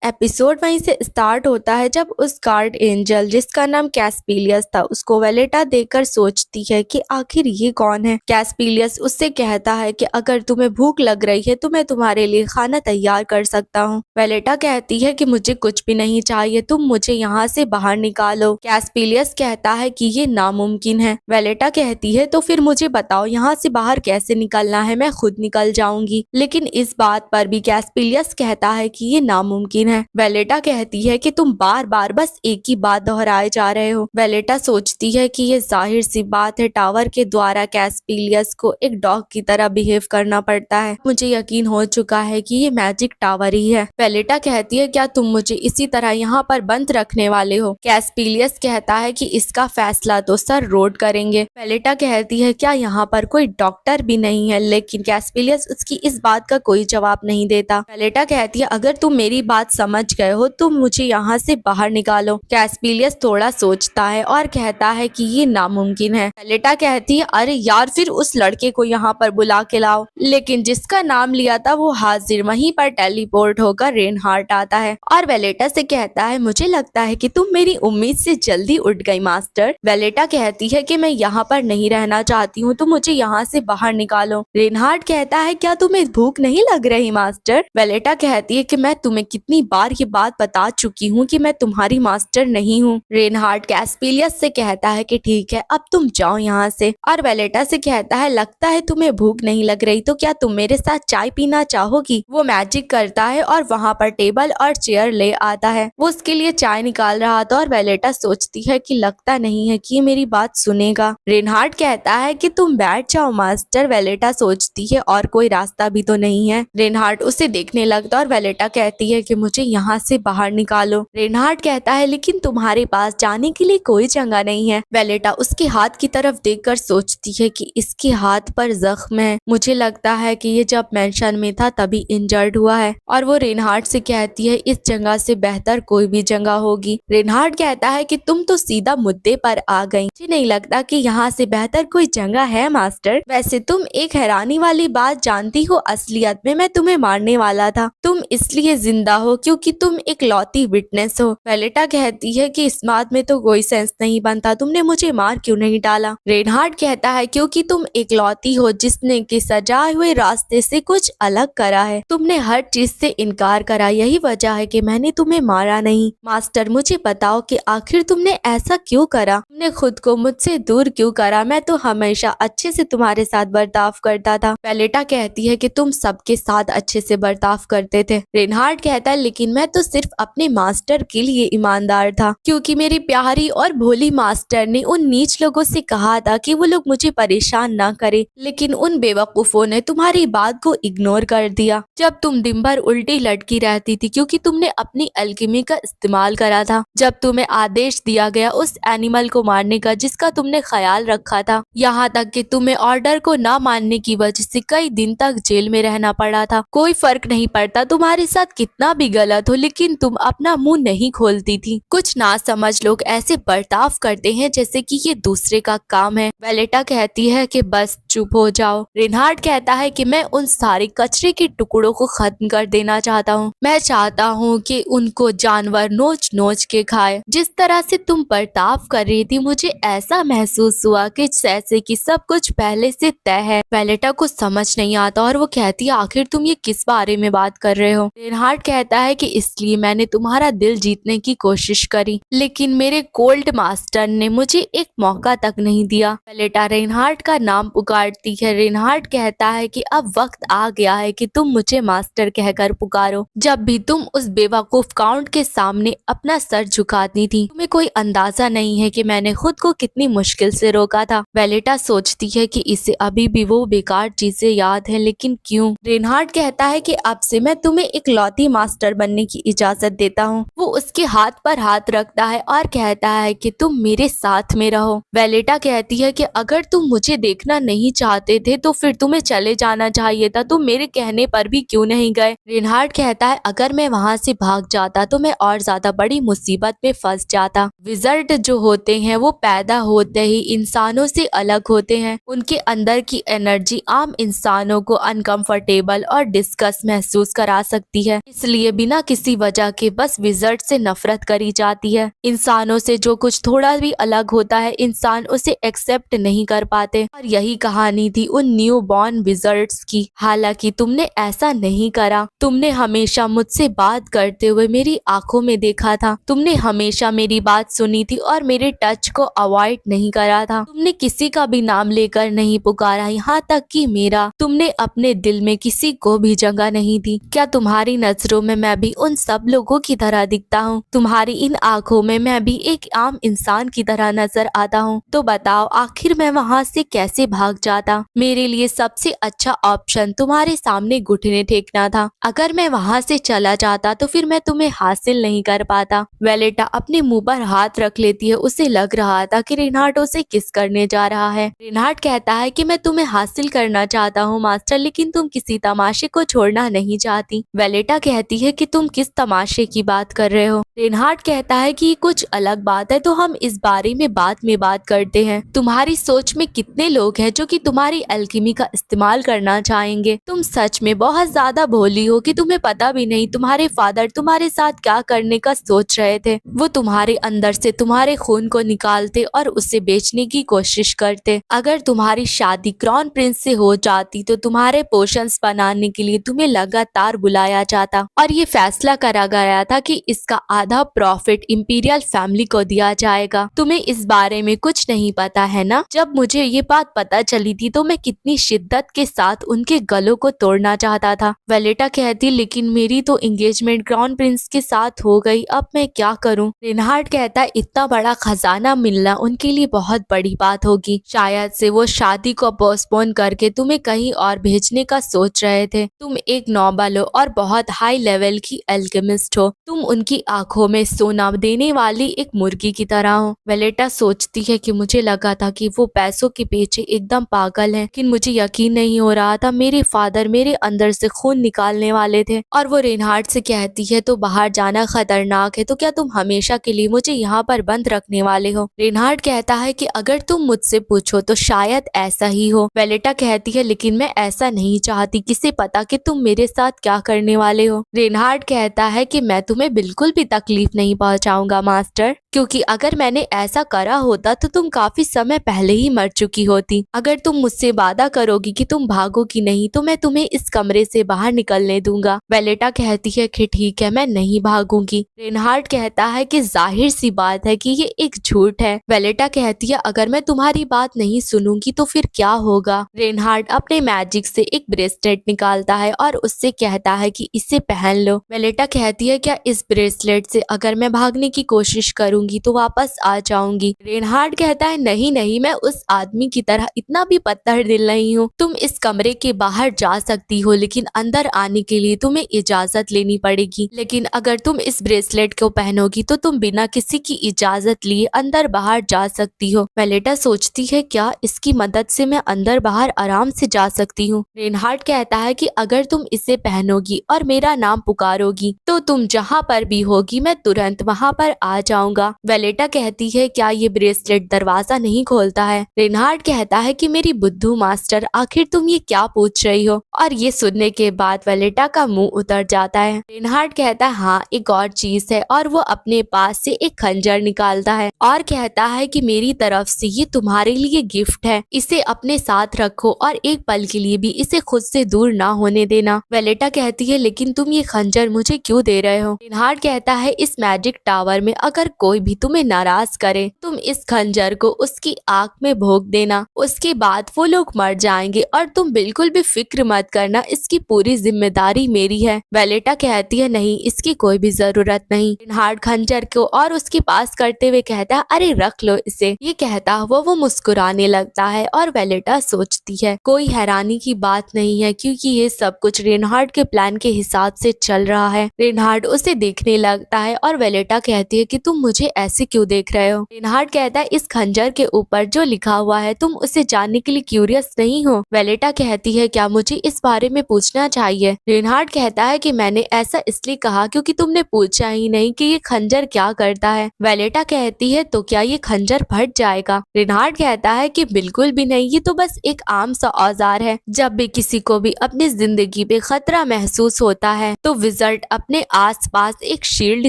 Episode वहीं से start होता है जब उस गार्ड एंजल जिसका नाम कैस्पिलियस था उसको वेलेटा देखकर सोचती है कि आखिर ये कौन है। कैस्पिलियस उससे कहता है कि अगर तुम्हें भूख लग रही है तो मैं तुम्हारे लिए खाना तैयार कर सकता हूँ। वेलेटा कहती है कि मुझे कुछ भी नहीं चाहिए, तुम मुझे यहाँ से बाहर निकालो। कैस्पिलियस कहता है कि ये नामुमकिन है। वेलेटा कहती है तो फिर मुझे बताओ यहाँ से बाहर कैसे निकलना है, मैं खुद निकल जाऊंगी। लेकिन इस बात पर भी कैस्पिलियस कहता है कि ये नामुमकिन है। वेलेटा कहती है कि तुम बार बार बस एक ही बात दोहराए जा रहे हो। वेलेटा सोचती है कि ये जाहिर सी बात है, टावर के द्वारा कैस्पिलियस को एक डॉग की तरह बिहेव करना पड़ता है। मुझे यकीन हो चुका है कि ये मैजिक टावर ही है। वेलेटा कहती है क्या तुम मुझे इसी तरह यहाँ पर बंद रखने वाले हो। कैस्पिलियस कहता है कि इसका फैसला तो सर रोड करेंगे। वेलेटा कहती है क्या यहाँ पर कोई डॉक्टर भी नहीं है, लेकिन कैस्पिलियस उसकी इस बात का कोई जवाब नहीं देता। वेलेटा कहती है अगर तुम मेरी बात समझ गए हो तो मुझे यहाँ से बाहर निकालो। कैस्पिलियस थोड़ा सोचता है और कहता है कि ये नामुमकिन है। वेलेटा कहती है अरे यार फिर उस लड़के को यहाँ पर बुला के लाओ। लेकिन जिसका नाम लिया था वो हाजिर वहीं पर टेलीपोर्ट होकर रेनहार्ट आता है और वेलेटा से कहता है मुझे लगता है कि तुम मेरी उम्मीद से जल्दी उठ गई मास्टर। वेलेटा कहती है कि मैं यहाँ पर नहीं रहना चाहती हूँ, तो मुझे यहाँ से बाहर निकालो। रेनहार्ट कहता है क्या तुम्हें भूख नहीं लग रही मास्टर। वेलेटा कहती है कि मैं तुम्हें कितनी बार ये बात बता चुकी हूँ कि मैं तुम्हारी मास्टर नहीं हूँ। रेनहार्ट कैस्पिलियस से कहता है कि ठीक है अब तुम जाओ यहाँ से, और वेलेटा से कहता है लगता है तुम्हें भूख नहीं लग रही, तो क्या तुम मेरे साथ चाय पीना चाहोगी। वो मैजिक करता है और वहाँ पर टेबल और चेयर ले आता है। वो उसके लिए चाय निकाल रहा था और वेलेटा सोचती है कि लगता नहीं है कि ये मेरी बात सुनेगा। रेनहार्ट कहता है कि तुम बैठ जाओ मास्टर। वेलेटा सोचती है और कोई रास्ता भी तो नहीं है। रेनहार्ट उसे देखने लगता और वेलेटा कहती है कि मुझे यहाँ से बाहर निकालो। रेनहार्ट कहता है लेकिन तुम्हारे पास जाने के लिए कोई जगह नहीं है। वेलेटा उसके हाथ की तरफ देखकर सोचती है कि इसके हाथ पर जख्म है, मुझे लगता है कि ये जब मेंशन में था तभी इंजर्ड हुआ है। और वो रेनहार्ट से कहती है इस जगह से बेहतर कोई भी जगह होगी। रेनहार्ट कहता है कि तुम तो सीधा मुद्दे पर आ गई, मुझे नहीं लगता कि यहाँ से बेहतर कोई जगह है मास्टर। वैसे तुम एक हैरानी वाली बात जानती हो, असलियत में मैं तुम्हें मारने वाला था। तुम इसलिए जिंदा हो क्योंकि तुम एक लौती विटनेस हो। वेलेटा कहती है कि इस बात में तो कोई सेंस नहीं बनता, तुमने मुझे मार क्यों नहीं डाला। रेनहार्ट कहता है क्योंकि तुम एक लौती हो जिसने कि सजाए हुए रास्ते से कुछ अलग करा है। तुमने हर चीज से इनकार करा, यही वजह है कि मैंने तुम्हें मारा नहीं। मास्टर मुझे बताओ कि आखिर तुमने ऐसा क्यों करा, तुमने खुद को मुझसे दूर क्यों करा। मैं तो हमेशा अच्छे से तुम्हारे साथ बर्ताव करता था। वेलेटा कहती है कि तुम सबके साथ अच्छे से बर्ताव करते थे। रेनहार्ट कहता है लेकिन मैं तो सिर्फ अपने मास्टर के लिए ईमानदार था, क्योंकि मेरी प्यारी और भोली मास्टर ने उन नीच लोगों से कहा था कि वो लोग मुझे परेशान ना करे, लेकिन उन बेवकूफों ने तुम्हारी बात को इग्नोर कर दिया जब तुम दिन भर उल्टी लटकी रहती थी, क्योंकि तुमने अपनी अल्केमी का इस्तेमाल करा था। जब तुम्हें आदेश दिया गया उस एनिमल को मारने का जिसका तुमने ख्याल रखा था, यहाँ तक कि तुम्हें ऑर्डर को ना मानने की वजह से कई दिन तक जेल में रहना पड़ा था। कोई फर्क नहीं पड़ता तुम्हारे साथ कितना भी गलत हो, लेकिन तुम अपना मुंह नहीं खोलती थी। कुछ ना समझ लोग ऐसे बर्ताव करते हैं जैसे कि ये दूसरे का काम है। वेलेटा कहती है कि बस चुप हो जाओ। रेनहार्ट कहता है कि मैं उन सारे कचरे के टुकड़ों को खत्म कर देना चाहता हूँ। मैं चाहता हूँ कि उनको जानवर नोच नोच के खाए। जिस तरह से तुम बर्ताव कर रही थी मुझे ऐसा महसूस हुआ कि जैसे कि सब कुछ पहले से तय है। वेलेटा को समझ नहीं आता और वो कहती है आखिर तुम ये किस बारे में बात कर रहे हो। रेनहार्ट कहता है कि इसलिए मैंने तुम्हारा दिल जीतने की कोशिश करी, लेकिन मेरे कोल्ड मास्टर ने मुझे एक मौका तक नहीं दिया। वेलेटा रेनहार्ट का नाम पुकारती है। रेनहार्ट कहता है कि अब वक्त आ गया है कि तुम मुझे मास्टर कहकर पुकारो। जब भी तुम उस बेवकूफ काउंट के सामने अपना सर झुकाती थी, तुम्हें कोई अंदाजा नहीं है कि मैंने खुद को कितनी मुश्किल से रोका था। वेलेटा सोचती है कि इसे अभी भी वो बेकार चीजें याद है, लेकिन क्यों। रेनहार्ट कहता है कि अब से मैं तुम्हें एक लौती मास्टर बनने की इजाजत देता हूँ। वो उसके हाथ पर हाथ रखता है और कहता है कि तुम मेरे साथ में रहो। वेलेटा कहती है कि अगर तुम मुझे देखना नहीं चाहते थे तो फिर तुम्हें चले जाना चाहिए था, तुम मेरे कहने पर भी क्यों नहीं गए। रेनहार्ट कहता है अगर मैं वहाँ से भाग जाता तो मैं और ज्यादा बड़ी मुसीबत में फंस जाता। विजर्ड जो होते हैं वो पैदा होते ही इंसानों से अलग होते हैं। उनके अंदर की एनर्जी आम इंसानों को अनकंफर्टेबल और डिस्कस महसूस करा सकती है, इसलिए बिना बिना किसी वजह के बस विजर्ड से नफरत करी जाती है। इंसानों से जो कुछ थोड़ा भी अलग होता है इंसान उसे एक्सेप्ट नहीं कर पाते, और यही कहानी थी उन न्यू बॉर्न विजर्ड्स की। हालांकि तुमने ऐसा नहीं करा, तुमने हमेशा मुझसे बात करते हुए मेरी आंखों में देखा था, तुमने हमेशा मेरी बात सुनी थी और मेरे टच को अवॉइड नहीं करा था। तुमने किसी का भी नाम लेकर नहीं पुकारा, यहाँ तक कि मेरा। तुमने अपने दिल में किसी को भी जगह नहीं दी। क्या तुम्हारी नजरों में मैं भी उन सब लोगों की तरह दिखता हूँ? तुम्हारी इन आंखों में मैं भी एक आम इंसान की तरह नजर आता हूँ? तो बताओ आखिर मैं वहाँ से कैसे भाग जाता? मेरे लिए सबसे अच्छा ऑप्शन तुम्हारे सामने घुटने टेकना था। अगर मैं वहाँ से चला जाता तो फिर मैं तुम्हें हासिल नहीं कर पाता। वेलेटा अपने मुंह पर हाथ रख लेती है। उसे लग रहा था कि रेनहार्ड उसे किस करने जा रहा है। रेनहार्ड कहता है कि मैं तुम्हें हासिल करना चाहता हूँ मास्टर, लेकिन तुम किसी तमाशे को छोड़ना नहीं चाहती। वेलेटा कहती है कि तुम किस तमाशे की बात कर रहे हो? रेनहार्ड कहता है कि कुछ अलग बात है, तो हम इस बारे में बाद में बात करते हैं। तुम्हारी सोच में कितने लोग हैं जो कि तुम्हारी एल्केमी का इस्तेमाल करना चाहेंगे? तुम सच में बहुत ज्यादा भोली हो कि तुम्हें पता भी नहीं तुम्हारे फादर तुम्हारे साथ क्या करने का सोच रहे थे। वो तुम्हारे अंदर से तुम्हारे खून को निकालते और उसे बेचने की कोशिश करते। अगर तुम्हारी शादी क्राउन प्रिंस से हो जाती तो तुम्हारे पोशंस बनाने के लिए तुम्हें लगातार बुलाया जाता और ये फैसला करा गया था कि इसका आधा प्रॉफिट इंपीरियल फैमिली को दिया जाएगा। तुम्हें इस बारे में कुछ नहीं पता है ना? जब मुझे ये बात पता चली थी तो मैं कितनी शिद्दत के साथ उनके गलों को तोड़ना चाहता था। वेलेटा कहती लेकिन मेरी तो एंगेजमेंट क्राउन प्रिंस के साथ हो गई, अब मैं क्या करूं? रेनहार्ड कहता इतना बड़ा खजाना मिलना उनके लिए बहुत बड़ी बात होगी। शायद से वो शादी को पोस्टपोन करके तुम्हें कहीं और भेजने का सोच रहे थे। तुम एक नोबल हो और बहुत हाई लेवल की एल्केमिस्ट हो। तुम उनकी आंखों में सोना देने वाली एक मुर्गी की तरह हो। वेलेटा सोचती है कि मुझे लगा था कि वो पैसों के पीछे एकदम पागल है, लेकिन मुझे यकीन नहीं हो रहा था मेरे फादर मेरे अंदर से खून निकालने वाले थे। और वो रेनहार्ड से कहती है तो बाहर जाना खतरनाक है, तो क्या तुम हमेशा के लिए मुझे यहाँ पर बंद रखने वाले हो? रेनहार्ड कहता है कि अगर तुम मुझसे पूछो तो शायद ऐसा ही हो। वेलेटा कहती है लेकिन मैं ऐसा नहीं चाहती, किसे पता कि तुम मेरे साथ क्या करने वाले हो? रेनहार्ड कहता है कि मैं तुम्हें बिल्कुल भी तकलीफ नहीं पहुंचाऊंगा मास्टर, क्योंकि अगर मैंने ऐसा करा होता तो तुम काफी समय पहले ही मर चुकी होती। अगर तुम मुझसे वादा करोगी कि तुम भागोगी नहीं तो मैं तुम्हें इस कमरे से बाहर निकलने दूंगा। वेलेटा कहती है कि ठीक है मैं नहीं भागूंगी। रेनहार्ड कहता है कि जाहिर सी बात है कि ये एक झूठ है। वेलेटा कहती है अगर मैं तुम्हारी बात नहीं सुनूंगी तो फिर क्या होगा? रेनहार्ड अपने मैजिक से एक ब्रेसलेट निकालता है और उससे कहता है कि इसे पहन लो। वेलेटा कहती है क्या इस ब्रेसलेट से अगर मैं भागने की कोशिश करूंगी तो वापस आ जाऊंगी? रेनहार्ड कहता है नहीं नहीं, मैं उस आदमी की तरह इतना भी पत्थर दिल नहीं हूँ। तुम इस कमरे के बाहर जा सकती हो लेकिन अंदर आने के लिए तुम्हें इजाजत लेनी पड़ेगी। लेकिन अगर तुम इस ब्रेसलेट को पहनोगी तो तुम बिना किसी की इजाजत लिए अंदर बाहर जा सकती हो। वेलेटा सोचती है क्या इसकी मदद से मैं अंदर बाहर आराम से जा सकती हूँ? रेनहार्ड कहता है कि अगर तुम इसे पहनोगी और मेरा नाम पुकारोगी तो तुम जहाँ पर भी होगी मैं तुरंत वहाँ पर आ जाऊंगा। वेलेटा कहती है क्या ये ब्रेसलेट दरवाजा नहीं खोलता है? रेनहार्ड कहता है कि मेरी बुद्धू मास्टर आखिर तुम ये क्या पूछ रही हो? और ये सुनने के बाद वेलेटा का मुंह उतर जाता है। रेनहार्ड कहता है हाँ एक और चीज है, और वो अपने पास से एक खंजर निकालता है और कहता है कि मेरी तरफ से ये तुम्हारे लिए गिफ्ट है, इसे अपने साथ रखो और एक पल के लिए भी इसे खुद से दूर ना होने देना। वेलेटा कहती है लेकिन तुम ये खंजर मुझे क्यों दे रहे हो? रेनहार्ड कहता है इस मैजिक टावर में अगर कोई भी तुम्हें नाराज करे तुम इस खंजर को उसकी आंख में भोंक देना, उसके बाद वो लोग मर जाएंगे और तुम बिल्कुल भी फिक्र मत करना, इसकी पूरी जिम्मेदारी मेरी है। वेलेटा कहती है नहीं इसकी कोई भी जरूरत नहीं। रेनहार्ड खंजर को और उसके पास करते हुए कहता है अरे रख लो इसे। ये कहता हुआ वो मुस्कुराने लगता है और वेलेटा सोचती है कोई हैरानी की बात नहीं है क्योंकि ये सब कुछ रेनहार्ड के प्लान के हिसाब से चल रहा है। रेनहार्ड उसे देखने लगता है और वेलेटा कहती है कि तुम मुझे ऐसे क्यों देख रहे हो? रेनहार्ड कहता है इस खंजर के ऊपर जो लिखा हुआ है तुम उसे जानने के लिए क्यूरियस नहीं हो? वेलेटा कहती है क्या मुझे इस बारे में पूछना चाहिए? रेनहार्ड कहता है कि मैंने ऐसा इसलिए कहा क्योंकि तुमने पूछा ही नहीं कि ये खंजर क्या करता है। वेलेटा कहती है तो क्या ये खंजर फट जाएगा? रेनहार्ड कहता है कि बिल्कुल भी नहीं, ये तो बस एक आम सा औजार है। जब भी किसी को भी अपनी जिंदगी पे खतरा महसूस होता है तो विजर्ड अपने आसपास एक शील्ड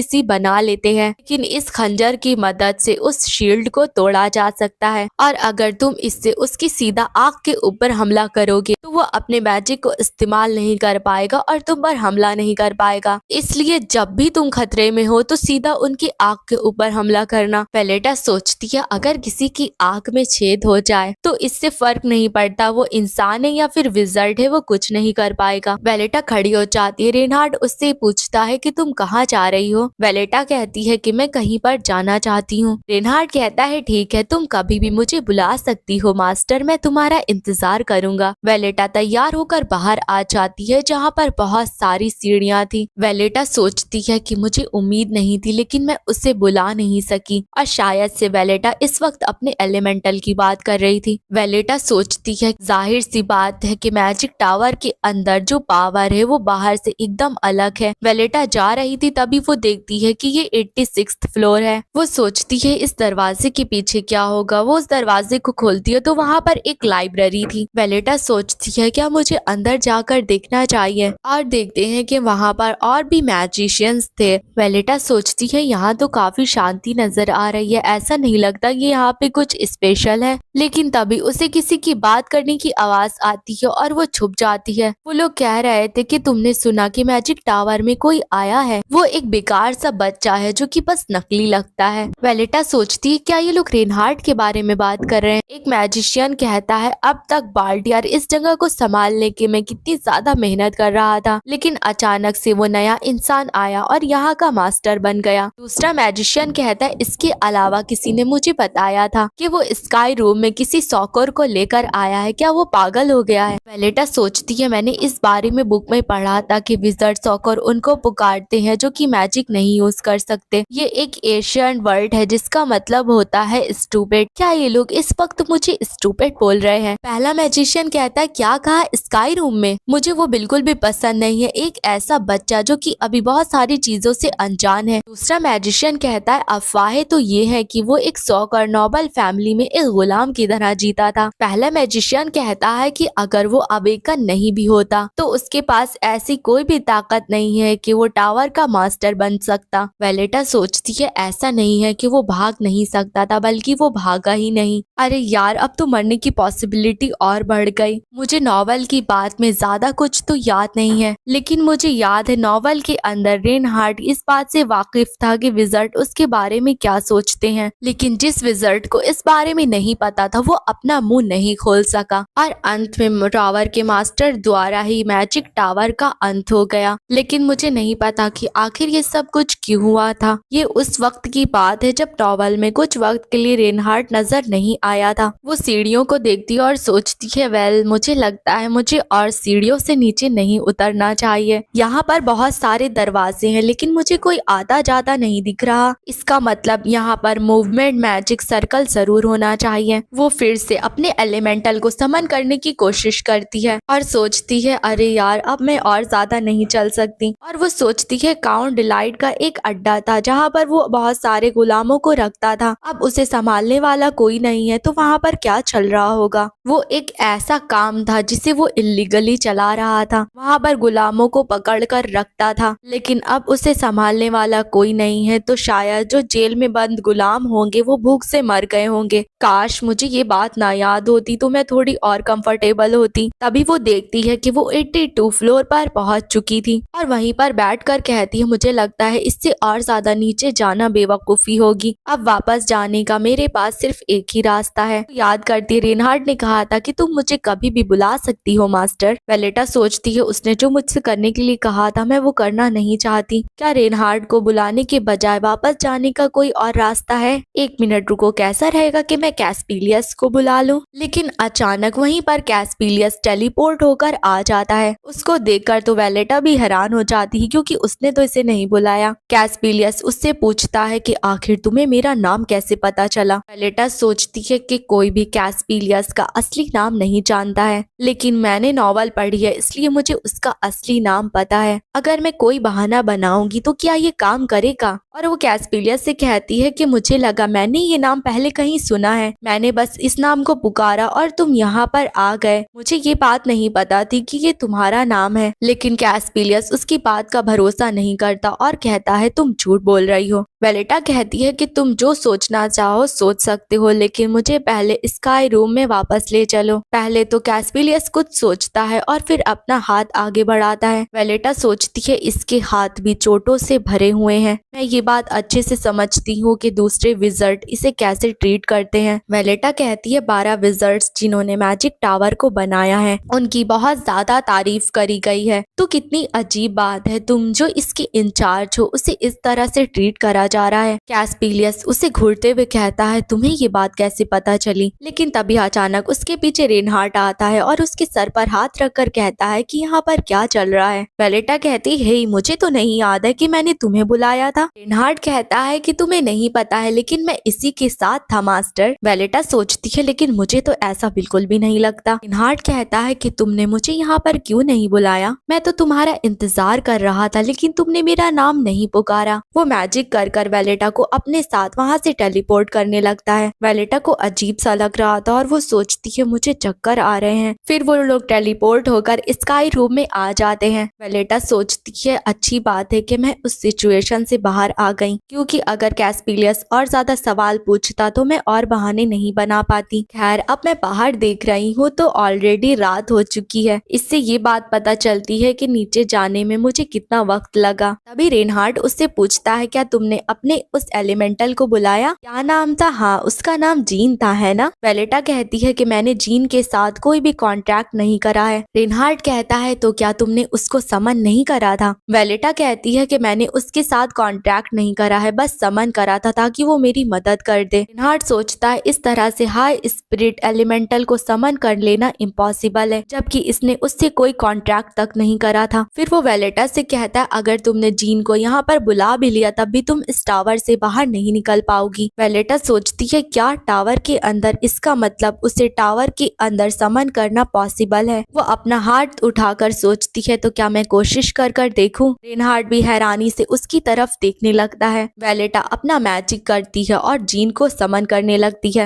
सी बना लेते हैं, लेकिन इस खंजर की मदद से उस शील्ड को तोड़ा जा सकता है और अगर तुम इससे उसकी सीधा आंख के ऊपर हमला करोगे तो वो अपने मैजिक को इस्तेमाल नहीं कर पाएगा और तुम पर हमला नहीं कर पाएगा। इसलिए जब भी तुम खतरे में हो तो सीधा उनकी आंख के ऊपर हमला करना। वेलेटा सोचती है अगर किसी की आंख में छेद हो जाए तो इससे फर्क नहीं पड़ता वो इंसान है या फिर विजर्ड है, वो कुछ नहीं कर पाएगा। वेलेटा खड़ी हो जाती है। रेनहार्ड उससे पूछता है कि तुम कहाँ जा रही हो? वेलेटा कहती है कि मैं कहीं पर जाना चाहती हूँ। रेनहार्ड कहता है ठीक है, तुम कभी भी मुझे बुला सकती हो मास्टर, मैं तुम्हारा इंतजार करूंगा। वेलेटा तैयार होकर बाहर आ जाती है जहाँ पर बहुत सारी सीढ़ियाँ थी। वेलेटा सोचती है कि मुझे उम्मीद नहीं थी लेकिन मैं उसे बुला नहीं सकी और शायद से वेलेटा इस वक्त अपने एलिमेंटल की बात कर रही थी। वेलेटा सोचती है जाहिर सी बात है कि मैजिक टावर के अंदर जो पावर है वो बाहर से एकदम अलग है। वेलेटा जा रही थी तभी वो देखती है कि ये 86th फ्लोर है। वो सोचती है इस दरवाजे के पीछे क्या होगा। वो उस दरवाजे को खोलती है तो वहाँ पर एक लाइब्रेरी थी। वेलेटा सोचती है क्या मुझे अंदर जाकर देखना चाहिए और देखते हैं कि वहाँ पर और भी मैजिशियंस थे। वेलेटा सोचती है यहाँ तो काफी शांति नजर आ रही है, ऐसा नहीं लगता कि यहाँ पे कुछ स्पेशल है। लेकिन तभी उसे किसी की बात करने की आवाज आती है और वो छुप जाती है। वो लोग कह रहे थे कि तुमने सुना कि मैजिक टावर में कोई आया है, वो एक बेकार सा बच्चा है जो कि बस नकली लगता है। वेलेटा सोचती है क्या ये लोग रेनहार्ड के बारे में बात कर रहे हैं। एक मैजिशियन कहता है अब तक बाल्टियर इस जगह को संभालने के मैं कितनी ज्यादा मेहनत कर रहा था लेकिन अचानक से वो नया इंसान आया और यहाँ का मास्टर बन गया। दूसरा मैजिशियन कहता है इसके अलावा किसी ने मुझे बताया था कि वो स्काई रूम में किसी सॉकर को लेकर आया है, क्या वो पागल हो गया है? वेलेटा सोचती है मैंने इस बारे में बुक में पढ़ा था कि विजर्ड सॉकर उनको पुकारते हैं जो कि मैजिक नहीं यूज कर सकते। ये एक एशियन वर्ड है जिसका मतलब होता है स्टूपिड। क्या ये लोग इस वक्त मुझे स्टूपिड बोल रहे हैं? पहला मैजिशियन कहता है क्या कहा स्काई रूम में? मुझे वो बिल्कुल भी पसंद नहीं है, एक ऐसा बच्चा जो कि अभी बहुत सारी चीजों से अनजान है। दूसरा मैजिशियन कहता है अफवाहें तो ये है कि वो एक सॉकर नोबल फैमिली में एक गुलाम की तरह जीता था। पहला मैजिशियन कहता है कि अगर वो अवेकन नहीं भी होता तो उसके पास ऐसी कोई भी ताकत नहीं है कि वो टावर का मास्टर बन सकता। वेलेटा सोचती है ऐसा नहीं है कि वो भाग नहीं सकता था बल्कि वो भागा ही नहीं। अरे यार अब तो मरने की पॉसिबिलिटी और बढ़ गई। मुझे नॉवल की बात में ज्यादा कुछ तो याद नहीं है लेकिन मुझे याद है नॉवल के अंदर रेनहार्ड इस बात से वाकिफ था कि विजर्ड उसके बारे में क्या सोचते हैं, लेकिन जिस विजर्ड को इस बारे में नहीं पता था वो अपना मुंह नहीं खोल सका और अंत में टावर के मास्टर द्वारा ही मैजिक टावर का अंत हो गया। लेकिन मुझे नहीं पता कि आखिर ये सब कुछ क्यों हुआ था। ये उस वक्त की बात है जब टॉवल में कुछ वक्त के लिए रेनहार्ड नजर नहीं आया था। वो सीढ़ियों को देखती और सोचती है वेल मुझे लगता है मुझे और सीढ़ियों से नीचे नहीं उतरना चाहिए। यहाँ पर बहुत सारे दरवाजे हैं लेकिन मुझे कोई आता जाता नहीं दिख रहा। इसका मतलब यहाँ पर मूवमेंट मैजिक सर्कल जरूर होना चाहिए। वो फिर से अपने एलिमेंटल को समन करने की कोशिश करती है और सोचती है अरे यार अब मैं और ज्यादा नहीं चल सकती। और वो सोचती है काउंट डिलाइट का एक अड्डा था जहाँ पर वो बहुत सारे गुलामों को रखता था, अब उसे संभालने वाला कोई नहीं है तो वहाँ पर क्या चल रहा होगा। वो एक ऐसा काम था जिसे वो इलीगली चला रहा था, वहाँ पर गुलामों को पकड़ कर रखता था लेकिन अब उसे संभालने वाला कोई नहीं है तो शायद जो जेल में बंद गुलाम होंगे वो भूख से मर गए होंगे। काश मुझे ये बात ना याद होती तो मैं थोड़ी और कंफर्टेबल होती। तभी वो देखती है कि वो 82 फ्लोर पर पहुंच चुकी थी और वहीं पर बैठकर कहती है मुझे लगता है इससे और ज्यादा नीचे जाना बेवकूफी होगी, अब वापस जाने का मेरे पास सिर्फ एक ही रास्ता है। याद करती रेनहार्ड ने कहा था कि तुम मुझे कभी भी बुला सकती हो मास्टर। वेलेटा सोचती है उसने जो मुझसे करने के लिए कहा था मैं वो करना नहीं चाहती। क्या रेनहार्ड को बुलाने के बजाय वापस जाने का कोई और रास्ता है? एक मिनट रुको, कैसा रहेगा कि मैं कैस्पीलियस को बुला लूं? लेकिन अचानक वहीं पर कैस्पीलियस टेलीपोर्ट होकर आ जाता है। उसको देखकर तो वेलेटा भी हैरान हो जाती है क्योंकि उसने तो इसे नहीं बुलाया। कैस्पीलियस उससे पूछता है कि आखिर तुम्हें मेरा नाम कैसे पता चला। वेलेटा सोचती है कि कोई भी कैस्पिलियस का असली नाम नहीं जानता है, लेकिन मैंने नॉवल पढ़ी है इसलिए मुझे उसका असली नाम पता है। अगर मैं कोई बहाना बनाऊंगी तो क्या ये काम करेगा? और वो कैस्पिलियस से कहती है कि मुझे लगा मैंने ये नाम पहले कहीं सुना है, मैंने बस इस नाम को पुकारा और तुम यहाँ पर आ गए। मुझे ये बात नहीं पता थी कि ये तुम्हारा नाम है। लेकिन कैस्पिलियस उसकी बात का भरोसा नहीं करता और कहता है तुम झूठ बोल रही हो। वेलेटा कहती है कि तुम जो सोचना चाहो सोच सकते हो, लेकिन मुझे पहले स्काई रूम में वापस ले चलो। पहले तो कैस्पिलियस कुछ सोचता है और फिर अपना हाथ आगे बढ़ाता है। वेलेटा सोचती है इसके हाथ भी चोटों से भरे हुए हैं। मैं ये बात अच्छे से समझती हूँ कि दूसरे विजर्ड इसे कैसे ट्रीट करते हैं। वेलेटा कहती है 12 विजर्ड्स जिन्होंने मैजिक टावर को बनाया है उनकी बहुत ज्यादा तारीफ करी गई है। तो कितनी अजीब बात है, तुम जो इसके इंचार्ज हो उसे इस तरह से ट्रीट करा जा रहा है। कैस्पिलियस उसे घूरते हुए कहता है तुम्हें ये बात कैसे पता चली? लेकिन तभी अचानक उसके पीछे रेनहार्ट आता है और उसके सर पर हाथ रखकर कहता है कि यहाँ पर क्या चल रहा है। वेलेटा कहती है मुझे तो नहीं याद है कि मैंने तुम्हें बुलाया था। रेनहार्ट कहता है कि तुम्हें नहीं पता है, लेकिन मैं इसी के साथ था मास्टर। वेलेटा सोचती है लेकिन मुझे तो ऐसा बिल्कुल भी नहीं लगता। रेनहार्ट कहता है कि तुमने मुझे यहाँ पर क्यों नहीं बुलाया? मैं तो तुम्हारा इंतजार कर रहा था लेकिन तुमने मेरा नाम नहीं पुकारा। वो मैजिक कर वेलेटा को अपने साथ वहाँ से टेलीपोर्ट करने लगता है। वेलेटा को अजीब सा लग रहा था और वो सोचती है मुझे चक्कर आ रहे हैं। फिर वो लोग टेलीपोर्ट होकर स्काई रूम में आ जाते हैं। वेलेटा सोचती है अच्छी बात है कि मैं उस सिचुएशन से बाहर आ गई, क्योंकि अगर कैस्पिलियस और ज्यादा सवाल पूछता तो मैं और बहाने नहीं बना पाती। खैर अब मैं बाहर देख रही हूँ तो ऑलरेडी रात हो चुकी है। इससे ये बात पता चलती है कि नीचे जाने में मुझे कितना वक्त लगा। तभी रेनहार्ट उससे पूछता है क्या तुमने अपने उस एलिमेंटल को बुलाया? क्या नाम था? हाँ उसका नाम जीन था, है ना? वेलेटा कहती है कि मैंने जीन के साथ कोई भी कॉन्ट्रैक्ट नहीं करा है। रेनहार्ट कहता है तो क्या तुमने उसको समन नहीं करा था? वेलेटा कहती है कि मैंने उसके साथ कॉन्ट्रैक्ट नहीं करा है, बस समन करा था ताकि वो मेरी मदद कर दे। रेनहार्ट सोचता है इस तरह से हाई स्पिरिट एलिमेंटल को समन कर लेना इम्पॉसिबल है, जबकि इसने उससे कोई कॉन्ट्रैक्ट तक नहीं करा था। फिर वो वेलेटा से कहता है अगर तुमने जीन को यहाँ पर बुला भी लिया तब भी तुम इस टावर से बाहर नहीं निकल पाओगी। वेलेटा सोचती है क्या टावर के अंदर? इसका मतलब उसे टावर के अंदर समन करना पॉसिबल है। वो अपना हाथ उठाकर सोचती है तो क्या मैं कोशिश कर देखूं? रेनहार्ट भी हैरानी से उसकी तरफ देखने लगता है। वेलेटा अपना मैजिक करती है और जीन को समन करने लगती है।